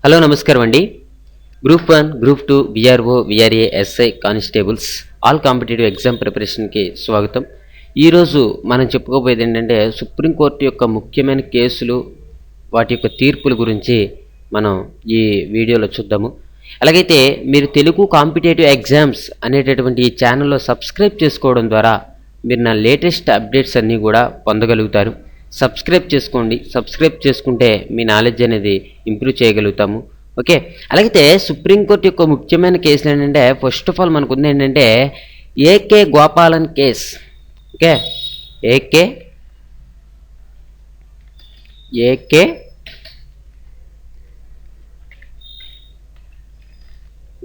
Hello నమస్కారం అండి. Group 1, group 2, VRO, VRA, SI, constables all competitive exam ప్రిపరేషన్కి స్వాగతం. ఈరోజు మనం చెప్పుకోబోయేది ఏంటంటే సుప్రీంకోర్టు యొక్క ముఖ్యమైన కేసులు, వాటి యొక్క తీర్పుల గురించి మనం ఈ వీడియోలో చూద్దాము. అలాగైతే మీరు తెలుగు కాంపిటేటివ్ ఎగ్జామ్స్ అనేటటువంటి ఈ ఛానల్లో సబ్స్క్రైబ్ చేసుకోవడం ద్వారా మీరు నా లేటెస్ట్ అప్డేట్స్ అన్నీ కూడా పొందగలుగుతారు. సబ్స్క్రైబ్ చేసుకోండి. సబ్స్క్రైబ్ చేసుకుంటే మీ నాలెడ్జ్ అనేది ఇంప్రూవ్ చేయగలుగుతాము. ఓకే, అలాగైతే సుప్రీంకోర్టు యొక్క ముఖ్యమైన కేసులు ఏంటంటే ఫస్ట్ ఆఫ్ ఆల్ మనకు ఉంది ఏంటంటే AK Gopalan case. Okay, AK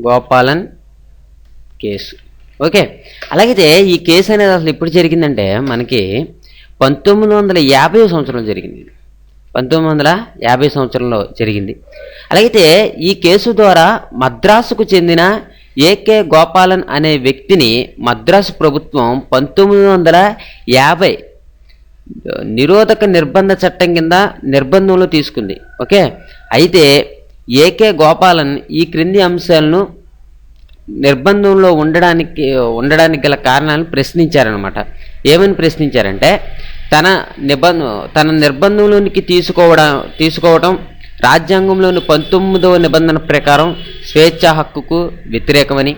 Gopalan case. Okay, అలాగైతే ఈ కేసు అనేది అసలు ఎప్పుడు జరిగిందంటే మనకి 1950 సంవత్సరంలో జరిగింది. 1950 సంవత్సరంలో జరిగింది. అలాగైతే ఈ కేసు ద్వారా మద్రాసుకు చెందిన ఏకే గోపాలన్ అనే వ్యక్తిని మద్రాసు ప్రభుత్వం 1950 నిరోధక నిర్బంధ చట్టం కింద నిర్బంధంలో తీసుకుంది. ఓకే, అయితే ఏకే గోపాలన్ ఈ క్రింది అంశాలను నిర్బంధంలో ఉండడానికి గల కారణాలను ప్రశ్నించారనమాట. ఏమని ప్రశ్నించారంటే తన నిర్బంధంలోనికి తీసుకోవడం రాజ్యాంగంలోని 19వ నిబంధన ప్రకారం స్వేచ్ఛా హక్కుకు వ్యతిరేకమని,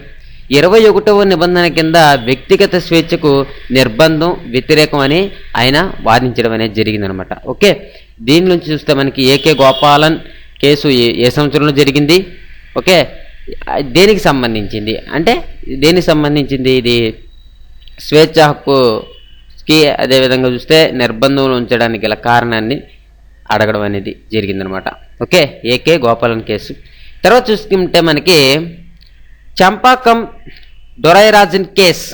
21వ నిబంధన కింద వ్యక్తిగత స్వేచ్ఛకు నిర్బంధం వ్యతిరేకమని ఆయన వాదించడం అనేది జరిగిందనమాట. ఓకే, దీని నుంచి చూస్తే మనకి ఏకే గోపాలన్ కేసు ఏ సంవత్సరంలో జరిగింది, ఓకే, దేనికి సంబంధించింది అంటే ఇది స్వేచ్ఛా హక్కుకి, అదేవిధంగా చూస్తే నిర్బంధంలో ఉంచడానికి గల కారణాన్ని అడగడం అనేది జరిగిందనమాట. Okay, AK Gopalan case. తర్వాత చూసుకుంటే మనకి చంపాకం దొరైరాజన్ కేస్.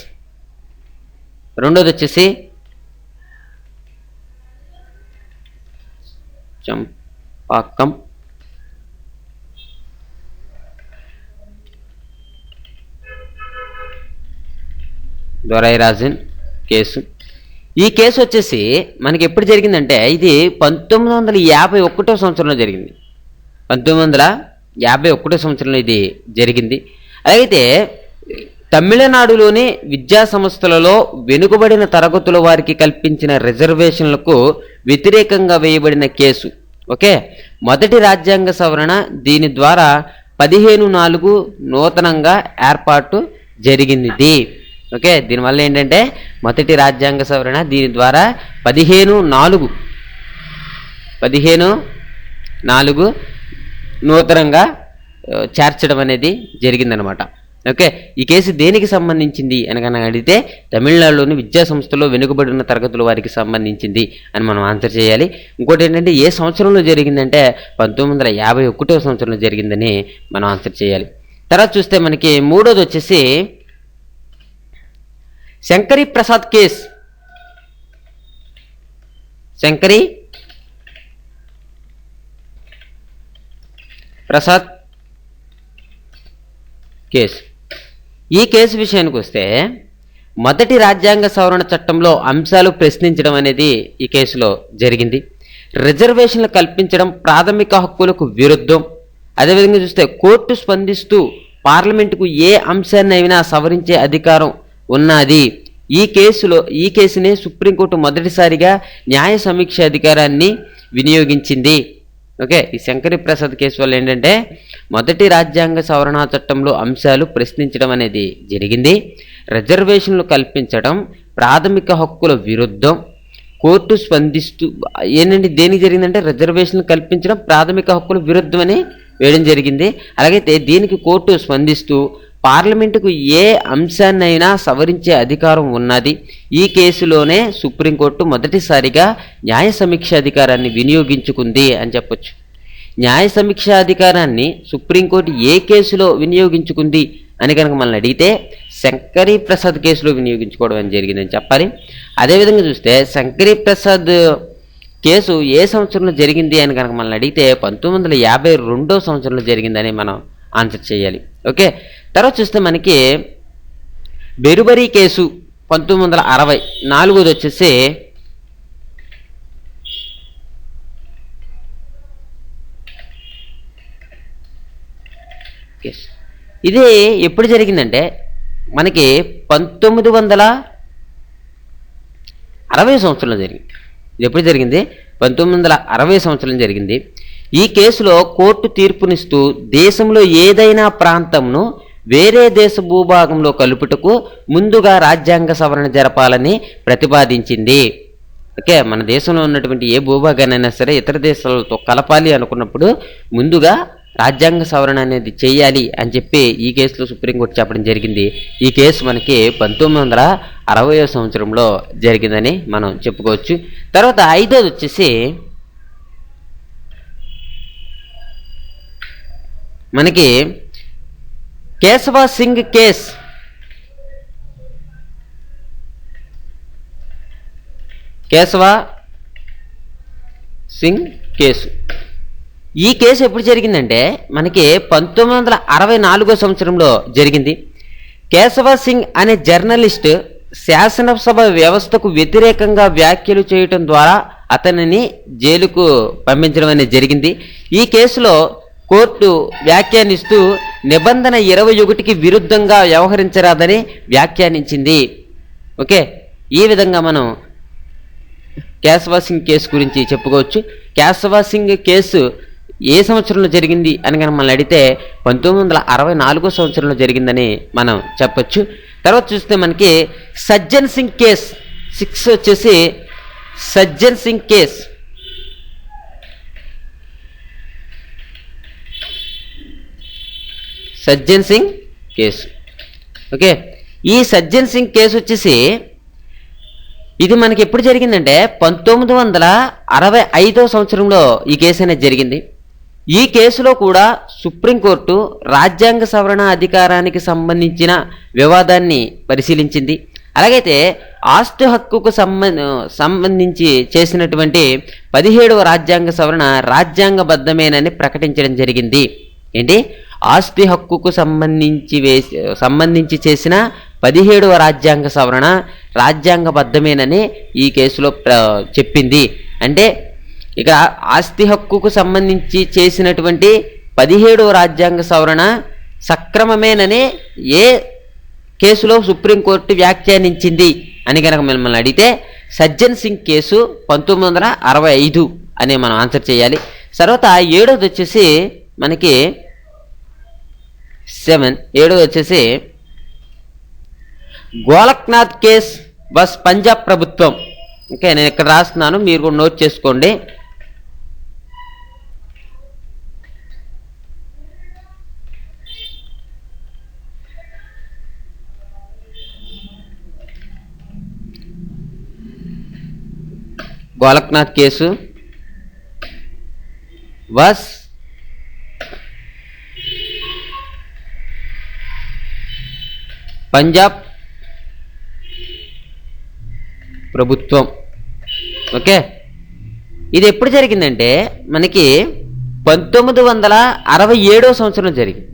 రెండోది వచ్చేసి చంపాకం దొరైరాజన్ కేసు. ఈ కేసు వచ్చేసి మనకి ఎప్పుడు జరిగిందంటే ఇది 1951 సంవత్సరంలో జరిగింది. 1951 సంవత్సరంలో ఇది జరిగింది. అయితే తమిళనాడులోని విద్యా సంస్థలలో వెనుకబడిన తరగతుల వారికి కల్పించిన రిజర్వేషన్లకు వ్యతిరేకంగా వేయబడిన కేసు. ఓకే, మొదటి రాజ్యాంగ సవరణ దీని ద్వారా 15/4 నూతనంగా ఏర్పాటు జరిగింది. ఓకే, దీనివల్ల ఏంటంటే మొదటి రాజ్యాంగ సవరణ దీని ద్వారా 15/4 నూతనంగా చేర్చడం అనేది జరిగిందనమాట. ఓకే, ఈ కేసు దేనికి సంబంధించింది అని కనుక అడిగితే తమిళనాడులోని విద్యా సంస్థలో వెనుకబడిన తరగతుల వారికి సంబంధించింది అని మనం ఆన్సర్ చేయాలి. ఇంకోటి ఏంటంటే ఏ సంవత్సరంలో జరిగిందంటే 1951 సంవత్సరంలో జరిగిందని మనం ఆన్సర్ చేయాలి. తర్వాత చూస్తే మనకి మూడోది వచ్చేసి శంకరీ ప్రసాద్ కేస్. శంకరీ ప్రసాద్ కేసు. ఈ కేసు విషయానికి వస్తే మొదటి రాజ్యాంగ సవరణ చట్టంలో అంశాలు ప్రశ్నించడం అనేది ఈ కేసులో జరిగింది. రిజర్వేషన్లు కల్పించడం ప్రాథమిక హక్కులకు విరుద్ధం. అదేవిధంగా చూస్తే కోర్టు స్పందిస్తూ పార్లమెంటుకు ఏ అంశాన్ని అయినా సవరించే అధికారం ఉన్నది. ఈ కేసునే సుప్రీంకోర్టు మొదటిసారిగా న్యాయ సమీక్ష అధికారాన్ని వినియోగించింది. ఓకే, ఈ శంకరీ ప్రసాద్ కేసు వల్ల ఏంటంటే మొదటి రాజ్యాంగ సవరణ చట్టంలో అంశాలు ప్రశ్నించడం అనేది జరిగింది. రిజర్వేషన్లు కల్పించడం ప్రాథమిక హక్కుల విరుద్ధం. కోర్టు స్పందిస్తూ ఏంటంటే దేనికి జరిగిందంటే రిజర్వేషన్లు కల్పించడం ప్రాథమిక హక్కుల విరుద్ధం అని వేయడం జరిగింది. అలాగైతే దీనికి కోర్టు స్పందిస్తూ పార్లమెంటుకు ఏ అంశాన్నైనా సవరించే అధికారం ఉన్నది. ఈ కేసులోనే సుప్రీంకోర్టు మొదటిసారిగా న్యాయ సమీక్ష అధికారాన్ని వినియోగించుకుంది అని చెప్పొచ్చు. న్యాయ సమీక్ష అధికారాన్ని సుప్రీంకోర్టు ఏ కేసులో వినియోగించుకుంది అని కనుక మనల్ని అడిగితే శంకరీ ప్రసాద్ కేసులో వినియోగించుకోవడం అని జరిగిందని చెప్పాలి. అదేవిధంగా చూస్తే శంకరీ ప్రసాద్ కేసు ఏ సంవత్సరంలో జరిగింది అని కనుక మనల్ని అడిగితే 1952 సంవత్సరంలో జరిగిందని మనం ఆన్సర్ చేయాలి. ఓకే, తర్వాత చూస్తే మనకి బెరుబరీ కేసు 1960. నాలుగోది వచ్చేసి కేసు. ఇది ఎప్పుడు జరిగిందంటే మనకి 1960 సంవత్సరంలో జరిగింది. ఇది ఎప్పుడు జరిగింది? 1960 సంవత్సరంలో జరిగింది. ఈ కేసులో కోర్టు తీర్పునిస్తూ దేశంలో ఏదైనా ప్రాంతంను వేరే దేశ భూభాగంలో కలుపుటకు ముందుగా రాజ్యాంగ సవరణ జరపాలని ప్రతిపాదించింది. ఓకే, మన దేశంలో ఉన్నటువంటి ఏ భూభాగానైనా సరే ఇతర దేశాలతో కలపాలి అనుకున్నప్పుడు ముందుగా రాజ్యాంగ సవరణ అనేది చేయాలి అని చెప్పి ఈ కేసులో సుప్రీంకోర్టు చెప్పడం జరిగింది. ఈ కేసు మనకి 1960 సంవత్సరంలో జరిగిందని మనం చెప్పుకోవచ్చు. తర్వాత ఐదోది వచ్చేసి మనకి కేశవ సింగ్ కేస్. కేశవ సింగ్ కేసు. ఈ కేసు ఎప్పుడు జరిగిందంటే మనకి 1964 సంవత్సరంలో జరిగింది. కేశవ సింగ్ అనే జర్నలిస్ట్ శాసనసభ వ్యవస్థకు వ్యతిరేకంగా వ్యాఖ్యలు చేయటం ద్వారా అతనిని జైలుకు పంపించడం అనేది జరిగింది. ఈ కేసులో కోర్టు వ్యాఖ్యానిస్తూ నిబంధన 21కి విరుద్ధంగా వ్యవహరించరాదని వ్యాఖ్యానించింది. ఓకే, ఈ విధంగా మనం కేశవ సింగ్ కేసు గురించి చెప్పుకోవచ్చు. కేశవ సింగ్ కేసు ఏ సంవత్సరంలో జరిగింది అని కనుక మనం అడిగితే 1964 సంవత్సరంలో జరిగిందని మనం చెప్పొచ్చు. తర్వాత చూస్తే మనకి సజ్జన్ సింగ్ కేస్ 6 వచ్చేసి Sajjan Singh case. Sajjan Singh case. Okay, ఈ సజ్జన్ సింగ్ కేసు వచ్చేసి ఇది మనకి ఎప్పుడు జరిగిందంటే 1965 సంవత్సరంలో ఈ కేసు అనేది జరిగింది. ఈ కేసులో కూడా సుప్రీంకోర్టు రాజ్యాంగ సవరణ అధికారానికి సంబంధించిన వివాదాన్ని పరిశీలించింది. అలాగైతే ఆస్తి హక్కుకు సంబంధించి చేసినటువంటి 17వ రాజ్యాంగ సవరణ రాజ్యాంగబద్ధమేనని ప్రకటించడం జరిగింది. ఏంటి? ఆస్తి హక్కుకు సంబంధించి చేసిన 17వ రాజ్యాంగ సవరణ రాజ్యాంగబద్ధమేనని ఈ కేసులో చెప్పింది. అంటే ఇక ఆస్తి హక్కుకు సంబంధించి చేసినటువంటి 17వ రాజ్యాంగ సవరణ సక్రమమేనని ఏ కేసులో సుప్రీంకోర్టు వ్యాఖ్యానించింది అని కనుక మిమ్మల్ని అడిగితే సజ్జన్ సింగ్ కేసు 1965 అని మనం ఆన్సర్ చేయాలి. తర్వాత 7వ వచ్చేసి మనకి 7వ వచ్చేసి గోలక్నాథ్ కేస్ బస్ పంజాబ్ ప్రభుత్వం. ఓకే, నేను ఇక్కడ రాస్తున్నాను, మీరు కూడా నోట్ చేసుకోండి. గోలక్నాథ్ కేసు బస్ పంజాబ్ ప్రభుత్వం. ఓకే, ఇది ఎప్పుడు జరిగిందంటే మనకి 1967 సంవత్సరంలో జరిగింది.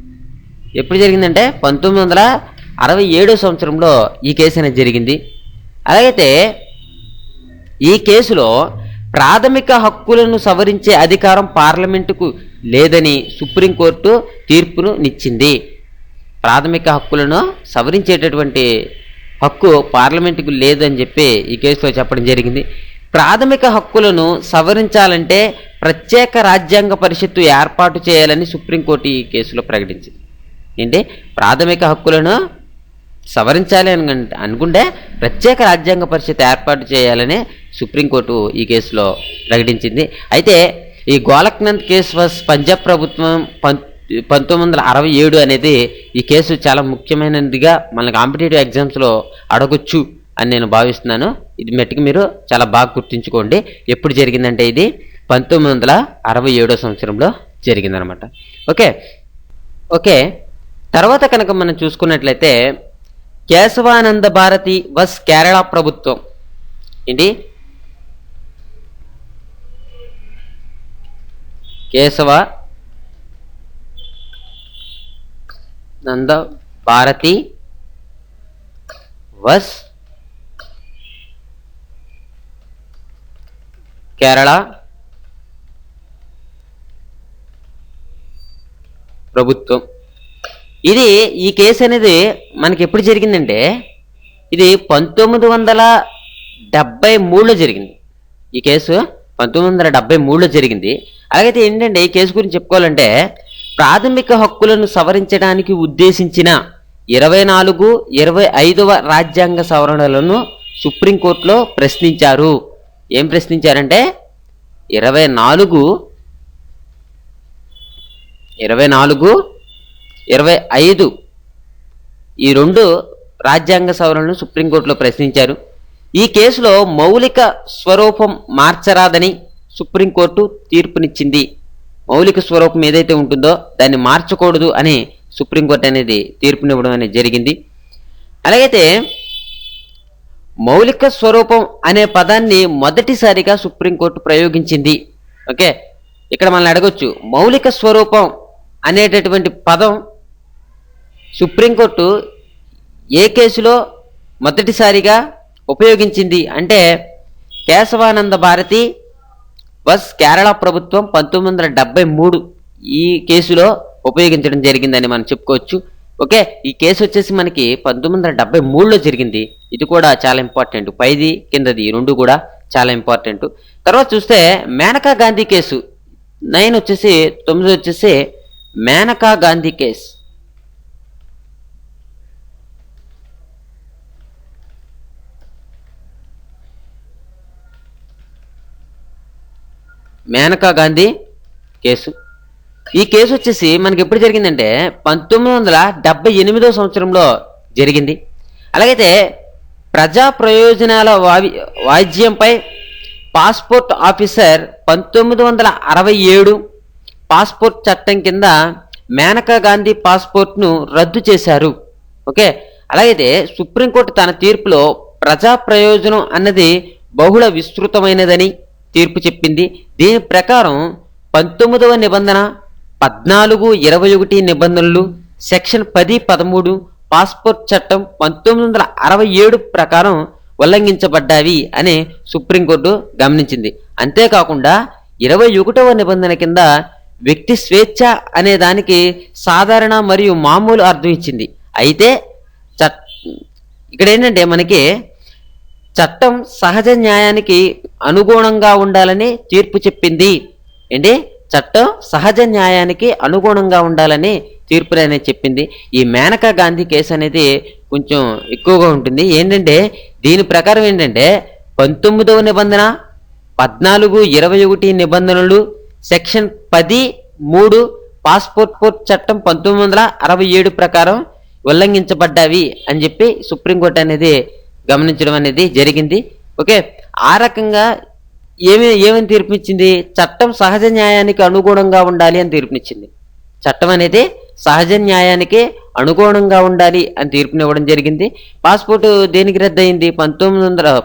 ఎప్పుడు జరిగిందంటే 1967 సంవత్సరంలో ఈ కేసు అనేది జరిగింది. అలాగైతే ఈ కేసులో ప్రాథమిక హక్కులను సవరించే అధికారం పార్లమెంటుకు లేదని సుప్రీంకోర్టు తీర్పును నిచ్చింది. ప్రాథమిక హక్కులను సవరించేటటువంటి హక్కు పార్లమెంటుకు లేదని చెప్పి ఈ కేసులో చెప్పడం జరిగింది. ప్రాథమిక హక్కులను సవరించాలంటే ప్రత్యేక రాజ్యాంగ పరిషత్తు ఏర్పాటు చేయాలని సుప్రీంకోర్టు ఈ కేసులో ప్రకటించింది. ఏంటి? ప్రాథమిక హక్కులను సవరించాలి అనుకుంటే ప్రత్యేక రాజ్యాంగ పరిషత్ ఏర్పాటు చేయాలని సుప్రీంకోర్టు ఈ కేసులో ప్రకటించింది. అయితే ఈ గోలక్నాథ్ కేసు వర్సెస్ పంజాబ్ ప్రభుత్వం 1967 అనేది ఈ కేసు చాలా ముఖ్యమైనదిగా మన కాంపిటేటివ్ ఎగ్జామ్స్లో అడగొచ్చు అని నేను భావిస్తున్నాను. ఇది మెట్టుకు మీరు చాలా బాగా గుర్తుంచుకోండి. ఎప్పుడు జరిగిందంటే ఇది 1967 సంవత్సరంలో జరిగిందనమాట. ఓకే ఓకే తర్వాత కనుక మనం చూసుకున్నట్లయితే కేశవానంద భారతి వస్ కేరళ ప్రభుత్వం. ఏంటి? కేశవానంద భారతి వస్ కేరళ ప్రభుత్వం. ఇది ఈ కేసు అనేది మనకి ఎప్పుడు జరిగిందంటే ఇది 1973లో జరిగింది. ఈ కేసు 1973లో జరిగింది. అలాగైతే ఏంటంటే ఈ కేసు గురించి చెప్పుకోవాలంటే ప్రాథమిక హక్కులను సవరించడానికి ఉద్దేశించిన 24, 25వ రాజ్యాంగ సవరణలను సుప్రీంకోర్టులో ప్రశ్నించారు. ఏం ప్రశ్నించారంటే 24, 25 ఈ 2 రాజ్యాంగ సవరణలను సుప్రీంకోర్టులో ప్రశ్నించారు. ఈ కేసులో మౌలిక స్వరూపం మార్చరాదని సుప్రీంకోర్టు తీర్పునిచ్చింది. మౌలిక స్వరూపం ఏదైతే ఉంటుందో దాన్ని మార్చకూడదు అని సుప్రీంకోర్టు అనేది తీర్పునివ్వడం అనేది జరిగింది. అలాగైతే మౌలిక స్వరూపం అనే పదాన్ని మొదటిసారిగా సుప్రీంకోర్టు ప్రయోగించింది. ఓకే, ఇక్కడ మనల్ని అడగొచ్చు, మౌలిక స్వరూపం అనేటటువంటి పదం సుప్రీంకోర్టు ఏ కేసులో మొదటిసారిగా ఉపయోగించింది అంటే కేశవానంద భారతి వస్ కేరళ ప్రభుత్వం 1973 ఈ కేసులో ఉపయోగించడం జరిగిందని మనం చెప్పుకోవచ్చు. ఓకే, ఈ కేసు వచ్చేసి మనకి 1973లో జరిగింది. ఇది కూడా చాలా ఇంపార్టెంట్. పైది కిందది 2 కూడా చాలా ఇంపార్టెంట్. తర్వాత చూస్తే మేనకా గాంధీ కేసు 9 వచ్చేసి 9 వచ్చేసి మేనకా గాంధీ కేసు. మేనకా గాంధీ కేసు. ఈ కేసు వచ్చేసి మనకి ఎప్పుడు జరిగిందంటే 1978వ సంవత్సరంలో జరిగింది. అలాగైతే ప్రజా ప్రయోజనాల వాయిద్యంపై పాస్పోర్ట్ ఆఫీసర్ 1967 పాస్పోర్ట్ చట్టం కింద మేనకా గాంధీ పాస్పోర్ట్ను రద్దు చేశారు. ఓకే, అలాగైతే సుప్రీంకోర్టు తన తీర్పులో ప్రజా ప్రయోజనం అన్నది బహుళ విస్తృతమైనదని తీర్పు చెప్పింది. దీని ప్రకారం 19వ నిబంధన, 14, 21 నిబంధనలు, సెక్షన్ 10, 13 పాస్పోర్ట్ చట్టం 1967 ప్రకారం ఉల్లంఘించబడ్డావి అని సుప్రీంకోర్టు గమనించింది. అంతేకాకుండా 21వ నిబంధన కింద వ్యక్తి స్వేచ్ఛ అనే దానికి సాధారణ మరియు మామూలు అర్థం ఇచ్చింది. అయితే ఇక్కడ ఏంటంటే మనకి చట్టం సహజ న్యాయానికి అనుగుణంగా ఉండాలని తీర్పు చెప్పింది. ఏంటి, చట్టం సహజ న్యాయానికి అనుగుణంగా ఉండాలని తీర్పు అనేది చెప్పింది. ఈ మేనకా గాంధీ కేసు అనేది కొంచెం ఎక్కువగా ఉంటుంది. ఏంటంటే దీని ప్రకారం ఏంటంటే 19వ నిబంధన, 14, 21 నిబంధనలు, సెక్షన్ 10, 3 పాస్పోర్ట్ చట్టం 1967 ప్రకారం ఉల్లంఘించబడ్డావి అని చెప్పి సుప్రీంకోర్టు అనేది గమనించడం అనేది జరిగింది. ఓకే, ఆ రకంగా ఏమని తీర్పునిచ్చింది, చట్టం సహజ న్యాయానికి అనుగుణంగా ఉండాలి అని తీర్పునిచ్చింది. చట్టం అనేది సహజ న్యాయానికి అనుగుణంగా ఉండాలి అని తీర్పునివ్వడం జరిగింది. పాస్పోర్ట్ దేనికి రద్దయింది,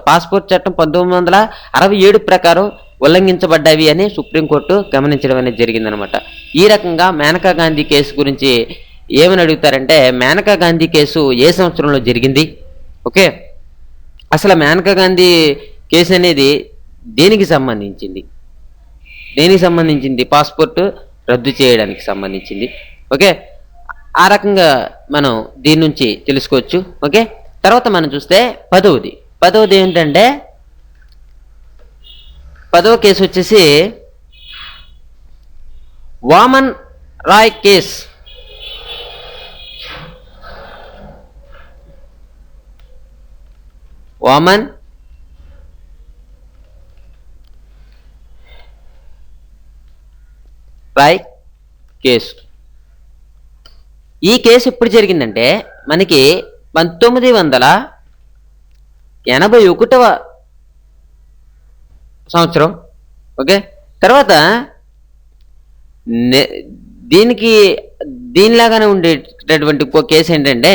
పాస్పోర్ట్ చట్టం 1967 ప్రకారం ఉల్లంఘించబడ్డావి అని సుప్రీంకోర్టు గమనించడం అనేది జరిగిందనమాట. ఈ రకంగా మేనకా గాంధీ కేసు గురించి ఏమని అడుగుతారంటే మేనకా గాంధీ కేసు ఏ సంవత్సరంలో జరిగింది, ఓకే, అసలు మేనకా గాంధీ కేసు అనేది దేనికి సంబంధించింది, పాస్పోర్ట్ రద్దు చేయడానికి సంబంధించింది. ఓకే, ఆ రకంగా మనం దీని నుంచి తెలుసుకోవచ్చు. ఓకే, తర్వాత మనం చూస్తే 10వది ఏంటంటే 10వ కేసు వచ్చేసి వామన్ రాయ్ కేస్. వామన్ రాయ్ కేసు. ఈ కేసు ఎప్పుడు జరిగిందంటే మనకి 1981వ సంవత్సరం. ఓకే, తర్వాత దీనిలాగానే ఉండేటటువంటి ఇంకో కేసు ఏంటంటే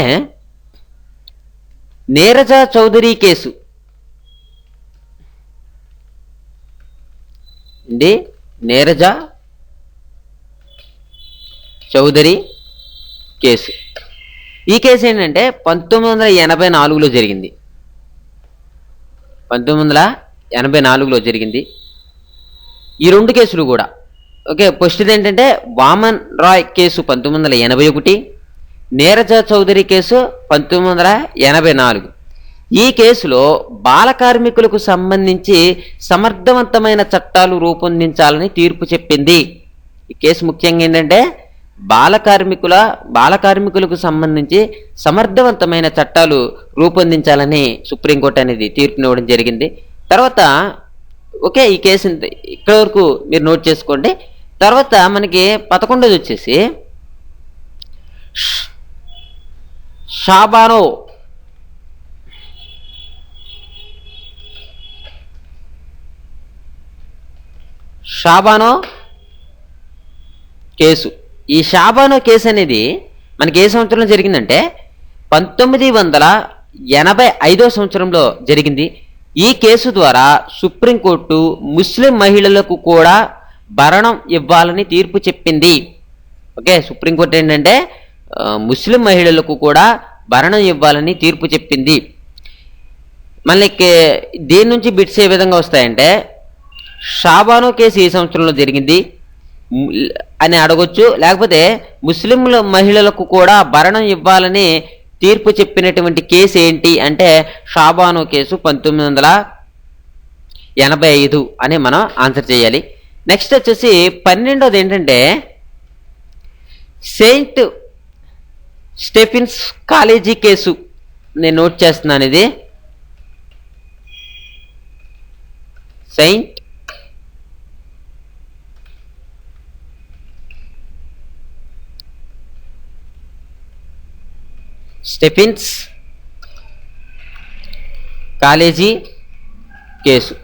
నీరజ చౌదరి కేసు. నీరజ చౌదరి కేసు. ఈ కేసు ఏంటంటే 1984లో జరిగింది. 1984లో జరిగింది ఈ 2 కేసులు కూడా. ఓకే, ఫస్ట్ ఏంటంటే వామన్ రాయ్ కేసు 1981, నీరజ చౌదరి కేసు 1984. ఈ కేసులో బాల కార్మికులకు సంబంధించి సమర్థవంతమైన చట్టాలు రూపొందించాలని తీర్పు చెప్పింది. ఈ కేసు ముఖ్యంగా ఏంటంటే బాల కార్మికులకు సంబంధించి సమర్థవంతమైన చట్టాలు రూపొందించాలని సుప్రీంకోర్టు అనేది తీర్పునివ్వడం జరిగింది. తర్వాత ఓకే, ఈ కేసు ఇక్కడ వరకు మీరు నోట్ చేసుకోండి. తర్వాత మనకి 11ది వచ్చేసి షాబానో కేసు. ఈ షాబానో కేసు అనేది మనకి ఏ సంవత్సరంలో జరిగిందంటే 1985వ సంవత్సరంలో జరిగింది. ఈ కేసు ద్వారా సుప్రీంకోర్టు ముస్లిం మహిళలకు కూడా భరణం ఇవ్వాలని తీర్పు చెప్పింది. ఓకే, సుప్రీంకోర్టు ఏంటంటే ముస్లిం మహిళలకు కూడా భరణం ఇవ్వాలని తీర్పు చెప్పింది. మనకి దీని నుంచి బిట్స్ ఏ విధంగా వస్తాయంటే షాబానో కేసు ఏ సంవత్సరంలో జరిగింది అని అడగొచ్చు, లేకపోతే ముస్లింల మహిళలకు కూడా భరణం ఇవ్వాలని తీర్పు చెప్పినటువంటి కేసు ఏంటి అంటే షాబానో కేసు 1985 అని మనం ఆన్సర్ చేయాలి. నెక్స్ట్ వచ్చేసి 12వది ఏంటంటే సెయింట్ స్టెఫెన్స్ కాలేజీ కేసు. నేను నోట్ చేస్తున్నాను. ఇది సెయింట్ స్టెఫెన్స్ కాలేజీ కేసు.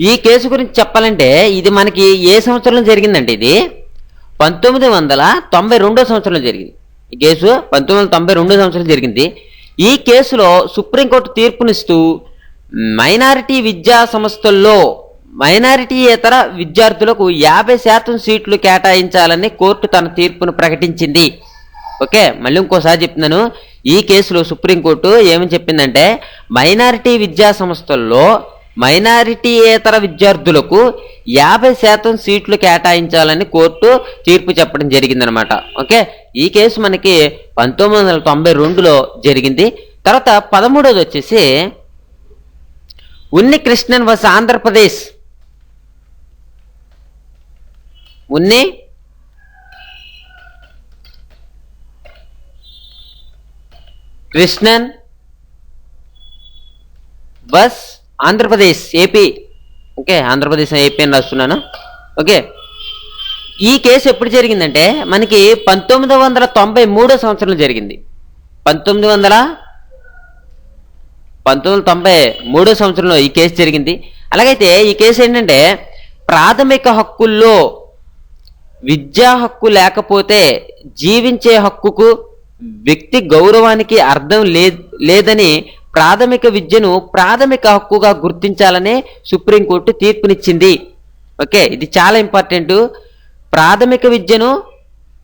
ఈ కేసు గురించి చెప్పాలంటే ఇది మనకి ఏ సంవత్సరంలో జరిగిందంటే ఇది 1992 సంవత్సరంలో జరిగింది. ఈ కేసు 1992 సంవత్సరంలో జరిగింది. ఈ కేసులో సుప్రీంకోర్టు తీర్పునిస్తూ మైనారిటీ విద్యా సంస్థల్లో మైనారిటీయేతర విద్యార్థులకు 50% సీట్లు కేటాయించాలని కోర్టు తన తీర్పును ప్రకటించింది. ఓకే, మళ్ళీ ఇంకోసారి చెప్తున్నాను. ఈ కేసులో సుప్రీంకోర్టు ఏమని చెప్పిందంటే మైనారిటీ విద్యా సంస్థల్లో మైనారిటీయేతర విద్యార్థులకు 50% సీట్లు కేటాయించాలని కోర్టు తీర్పు చెప్పడం జరిగిందనమాట. ఓకే, ఈ కేసు మనకి 1992లో జరిగింది. తర్వాత 13వది వచ్చేసి ఉన్ని కృష్ణన్ వర్సెస్ ఆంధ్రప్రదేశ్. ఉన్ని కృష్ణన్ బస్ Andhra Pradesh AP. Okay, Andhra Pradesh AP అని రాస్తున్నాను. ఓకే, ఈ కేసు ఎప్పుడు జరిగిందంటే మనకి 1993 సంవత్సరంలో జరిగింది. 1993 సంవత్సరంలో ఈ కేసు జరిగింది. అలాగైతే ఈ కేసు ఏంటంటే ప్రాథమిక హక్కుల్లో విద్యా హక్కు లేకపోతే జీవించే హక్కుకు వ్యక్తి గౌరవానికి అర్థం లేదని ప్రాథమిక విద్యను ప్రాథమిక హక్కుగా గుర్తించాలని సుప్రీంకోర్టు తీర్పునిచ్చింది. ఓకే, ఇది చాలా ఇంపార్టెంట్. ప్రాథమిక విద్యను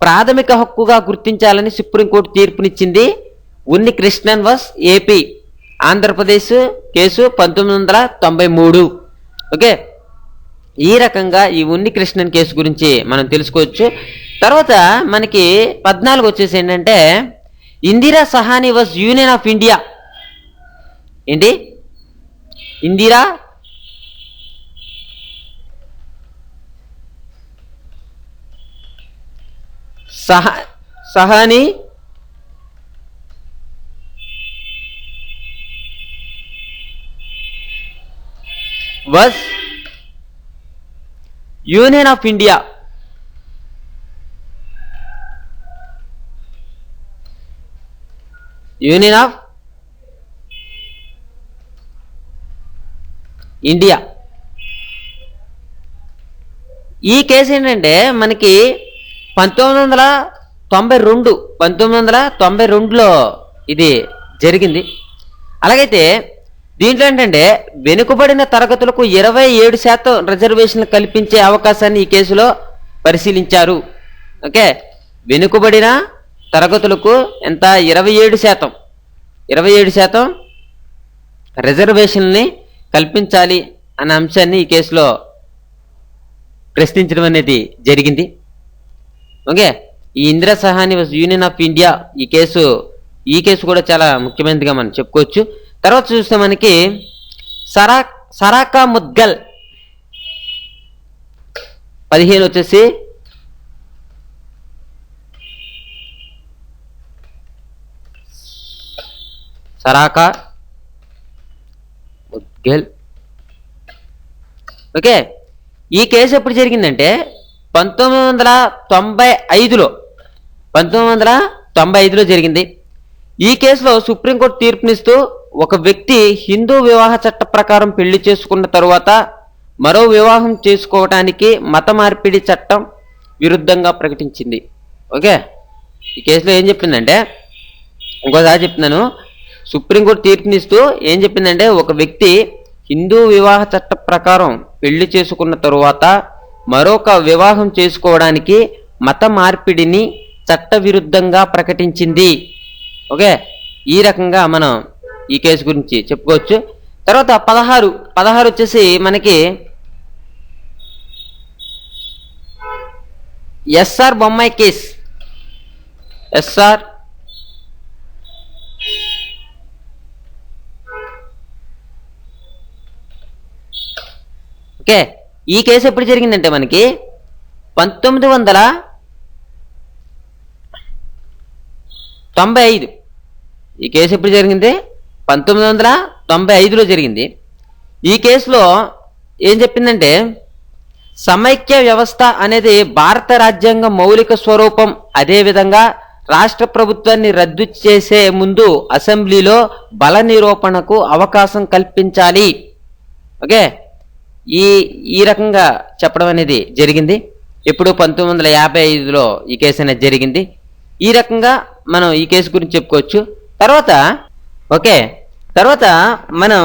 ప్రాథమిక హక్కుగా గుర్తించాలని సుప్రీంకోర్టు తీర్పునిచ్చింది. Unni Krishnan versus AP Andhra Pradesh case 1993. Okay, ఈ రకంగా ఈ ఉన్ని కృష్ణన్ కేసు గురించి మనం తెలుసుకోవచ్చు. తర్వాత మనకి 14 వచ్చేసి ఏంటంటే Indira Sawhney versus union of India. ఏంటి Indira Sawhney versus union of India. Union of India. ఈ కేసు ఏంటంటే మనకి 1992లో ఇది జరిగింది. అలాగైతే దీంట్లో ఏంటంటే వెనుకబడిన తరగతులకు 27% రిజర్వేషన్లు కల్పించే అవకాశాన్ని ఈ కేసులో పరిశీలించారు. ఓకే, వెనుకబడిన తరగతులకు ఎంత 27% రిజర్వేషన్ని కల్పించాలి అనే అంశాన్ని ఈ కేసులో ప్రశ్నించడం అనేది జరిగింది. ఓకే, ఈ Indira Sawhney versus union of India ఈ కేసు కూడా చాలా ముఖ్యమైనదిగా మనం చెప్పుకోవచ్చు. తర్వాత చూస్తే మనకి సరా సరాకా ముద్గల్ 15 వచ్చేసి సరాకా ముద్గల్. ఓకే, ఈ కేసు ఎప్పుడు జరిగిందంటే 1995లో జరిగింది. ఈ కేసులో సుప్రీంకోర్టు తీర్పునిస్తూ ఒక వ్యక్తి హిందూ వివాహ చట్ట ప్రకారం పెళ్లి చేసుకున్న తరువాత మరో వివాహం చేసుకోవటానికి మత మార్పిడి చట్టం విరుద్ధంగా ప్రకటించింది. ఓకే, ఈ కేసులో ఏం చెప్పిందంటే, ఇంకోసారి చెప్తున్నాను, సుప్రీంకోర్టు తీర్పునిస్తూ ఏం చెప్పిందంటే, ఒక వ్యక్తి హిందూ వివాహ చట్ట ప్రకారం పెళ్లి చేసుకున్న తరువాత మరొక వివాహం చేసుకోవడానికి మత మార్పిడిని చట్ట విరుద్ధంగా ప్రకటించింది. ఓకే, ఈ రకంగా మనం ఈ కేసు గురించి చెప్పుకోవచ్చు. తర్వాత 16 వచ్చేసి మనకి ఎస్ఆర్ బొమ్మాయి కేసు. ఓకే, ఈ కేసు ఎప్పుడు జరిగిందంటే మనకి 1995. ఈ కేసు ఎప్పుడు జరిగింది? 1995లో జరిగింది. ఈ కేసులో ఏం చెప్పిందంటే, సమైక్య వ్యవస్థ అనేది భారత రాజ్యాంగ మౌలిక స్వరూపం, అదేవిధంగా రాష్ట్ర ప్రభుత్వాన్ని రద్దు చేసే ముందు అసెంబ్లీలో బల నిరూపణకు అవకాశం కల్పించాలి. ఓకే, ఈ రకంగా చెప్పడం అనేది జరిగింది. ఎప్పుడు 1955లో ఈ కేసు అనేది జరిగింది. ఈ రకంగా మనం ఈ కేసు గురించి చెప్పుకోవచ్చు. తర్వాత మనం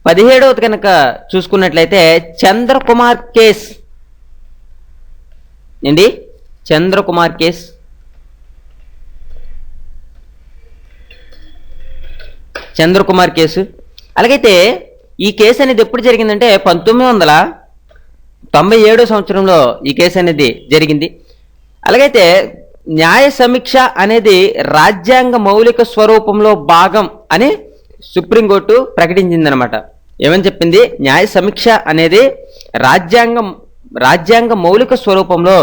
17వది కనుక చూసుకున్నట్లయితే చంద్రకుమార్ కేస్ ఏంటి, చంద్రకుమార్ కేసు. అలాగైతే ఈ కేసు అనేది ఎప్పుడు జరిగిందంటే 1997 సంవత్సరంలో ఈ కేసు అనేది జరిగింది. అలాగైతే న్యాయ సమీక్ష అనేది రాజ్యాంగ మౌలిక స్వరూపంలో భాగం అని సుప్రీంకోర్టు ప్రకటించిందనమాట. ఏమని చెప్పింది? న్యాయ సమీక్ష అనేది రాజ్యాంగ మౌలిక స్వరూపంలో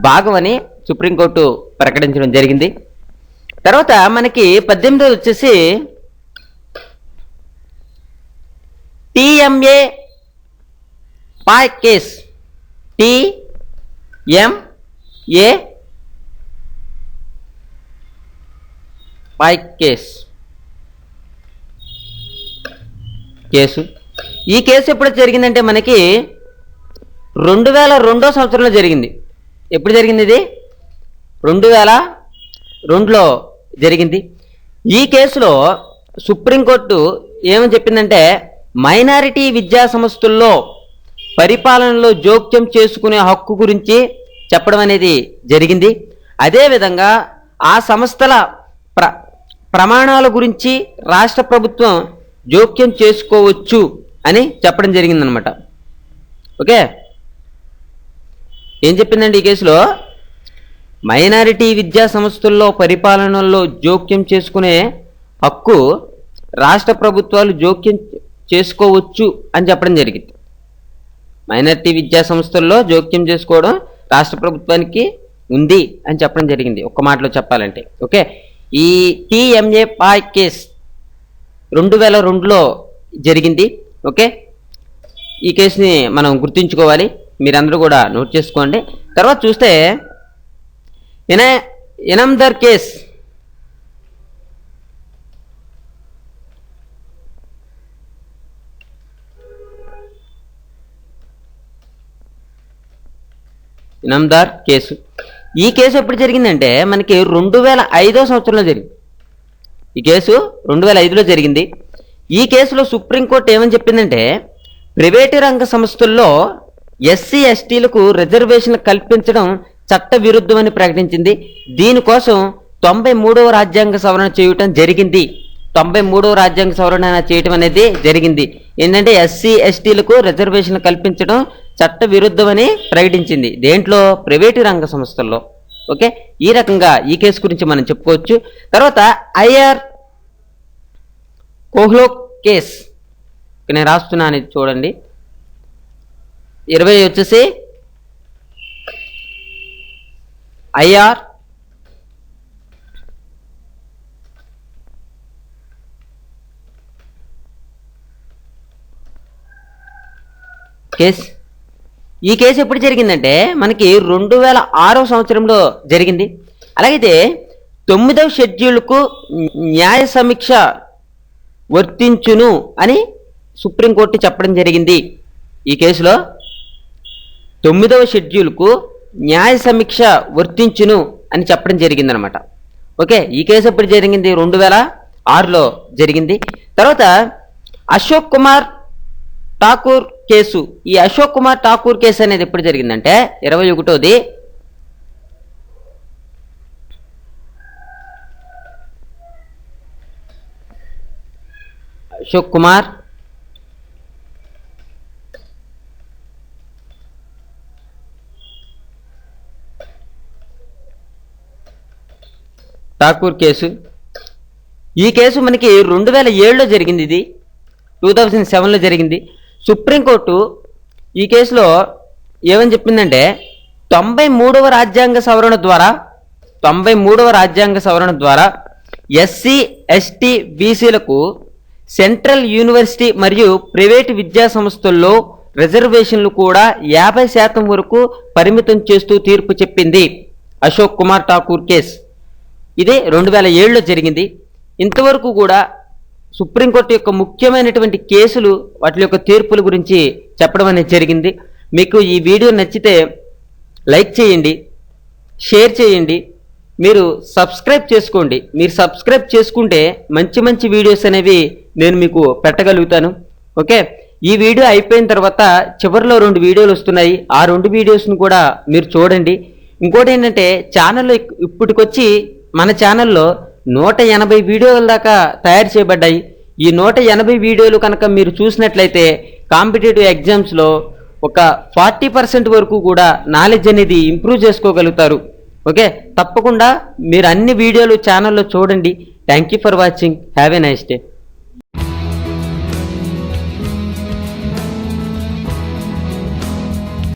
భాగం అని సుప్రీంకోర్టు ప్రకటించడం జరిగింది. తర్వాత మనకి 18 వచ్చేసి టిఎంఏ పాయ్ కేస్. టిఎంఏ పాయ్ కేసు. ఈ కేసు ఎప్పుడు జరిగిందంటే మనకి 2002 సంవత్సరంలో జరిగింది. ఎప్పుడు జరిగింది ఇది? 2002లో జరిగింది. ఈ కేసులో సుప్రీంకోర్టు ఏమని చెప్పిందంటే, మైనారిటీ విద్యా సంస్థల్లో పరిపాలనలో జోక్యం చేసుకునే హక్కు గురించి చెప్పడం అనేది జరిగింది. అదేవిధంగా ఆ సంస్థల ప్రమాణాల గురించి రాష్ట్ర ప్రభుత్వం జోక్యం చేసుకోవచ్చు అని చెప్పడం జరిగిందనమాట. ఓకే, ఏం చెప్పిందండి ఈ కేసులో? మైనారిటీ విద్యా సంస్థల్లో పరిపాలనలో జోక్యం చేసుకునే హక్కు రాష్ట్ర ప్రభుత్వాలు జోక్యం చేసుకోవచ్చు అని చెప్పడం జరిగింది. మైనారిటీ విద్యా సంస్థల్లో జోక్యం చేసుకోవడం రాష్ట్ర ప్రభుత్వానికి ఉంది అని చెప్పడం జరిగింది, ఒక్క మాటలో చెప్పాలంటే. ఓకే, ఈ టిఎంఏ పాయ్ కేస్ 2002లో జరిగింది. ఓకే, ఈ కేసుని మనం గుర్తుంచుకోవాలి, మీరందరూ కూడా నోట్ చేసుకోండి. తర్వాత చూస్తే ఇనామ్దార్ కేస్. ఇనామ్దార్ కేసు. ఈ కేసు ఎప్పుడు జరిగిందంటే మనకి 2005 సంవత్సరంలో జరిగింది. ఈ కేసు 2005లో జరిగింది. ఈ కేసులో సుప్రీంకోర్టు ఏమని చెప్పిందంటే, ప్రైవేటు రంగ సంస్థల్లో ఎస్సీ ఎస్టీలకు రిజర్వేషన్లు కల్పించడం చట్ట విరుద్ధమని ప్రకటించింది. దీనికోసం 93వ రాజ్యాంగ సవరణ చేయటం జరిగింది. 93వ రాజ్యాంగ సవరణ చేయటం అనేది జరిగింది. ఏంటంటే ఎస్సీ ఎస్టీలకు రిజర్వేషన్లు కల్పించడం చట్ట విరుద్ధమని ప్రకటించింది. దేంట్లో? ప్రైవేటు రంగ సంస్థల్లో. ఓకే, ఈ రకంగా ఈ కేసు గురించి మనం చెప్పుకోవచ్చు. తర్వాత ఐఆర్ కోహ్లోక్ కేస్ నేను రాస్తున్నాను, ఇది చూడండి. 20 వచ్చేసి ఐఆర్ కేస్. ఈ కేసు ఎప్పుడు జరిగిందంటే మనకి 2006వ సంవత్సరంలో జరిగింది. అలాగైతే 9వ షెడ్యూల్కు న్యాయ సమీక్ష వర్తించును అని సుప్రీంకోర్టు చెప్పడం జరిగింది. ఈ కేసులో 9వ షెడ్యూల్కు న్యాయ సమీక్ష వర్తించును అని చెప్పడం జరిగిందనమాట. ఓకే, ఈ కేసు ఎప్పుడు జరిగింది? 2006లో జరిగింది. తర్వాత అశోక్ కుమార్ ఠాకూర్ కేసు. ఈ అశోక్ కుమార్ ఠాకూర్ కేసు అనేది ఎప్పుడు జరిగిందంటే 21వ అశోక్ కుమార్ ఠాకూర్ కేసు. ఈ కేసు మనకి 2007లో జరిగింది. ఇది 2007లో జరిగింది. సుప్రీంకోర్టు ఈ కేసులో ఏమని చెప్పిందంటే 93వ రాజ్యాంగ సవరణ ద్వారా ఎస్సీ ఎస్టీ బీసీలకు సెంట్రల్ యూనివర్సిటీ మరియు ప్రైవేటు విద్యా సంస్థల్లో రిజర్వేషన్లు కూడా 50% వరకు పరిమితం చేస్తూ తీర్పు చెప్పింది. అశోక్ కుమార్ ఠాకూర్ కేసు ఇది 2007లో జరిగింది. ఇంతవరకు కూడా సుప్రీంకోర్టు యొక్క ముఖ్యమైనటువంటి కేసులు, వాటి యొక్క తీర్పుల గురించి చెప్పడం అనేది జరిగింది. మీకు ఈ వీడియో నచ్చితే లైక్ చేయండి, షేర్ చేయండి, మీరు సబ్స్క్రైబ్ చేసుకోండి. మీరు సబ్స్క్రైబ్ చేసుకుంటే మంచి మంచి వీడియోస్ అనేవి నేను మీకు పెట్టగలుగుతాను. ఓకే, ఈ వీడియో అయిపోయిన తర్వాత చివరిలో 2 వీడియోలు వస్తున్నాయి. ఆ 2 వీడియోస్ను కూడా మీరు చూడండి. ఇంకోటి ఏంటంటే ఛానల్లో ఇప్పటికొచ్చి మన ఛానల్లో 180 వీడియోల దాకా తయారు చేయబడ్డాయి. ఈ 180 వీడియోలు కనుక మీరు చూసినట్లయితే కాంపిటేటివ్ ఎగ్జామ్స్లో ఒక 40% వరకు కూడా నాలెడ్జ్ అనేది ఇంప్రూవ్ చేసుకోగలుగుతారు. ఓకే, తప్పకుండా మీరు అన్ని వీడియోలు ఛానల్లో చూడండి. Thank you for watching. Have a nice day.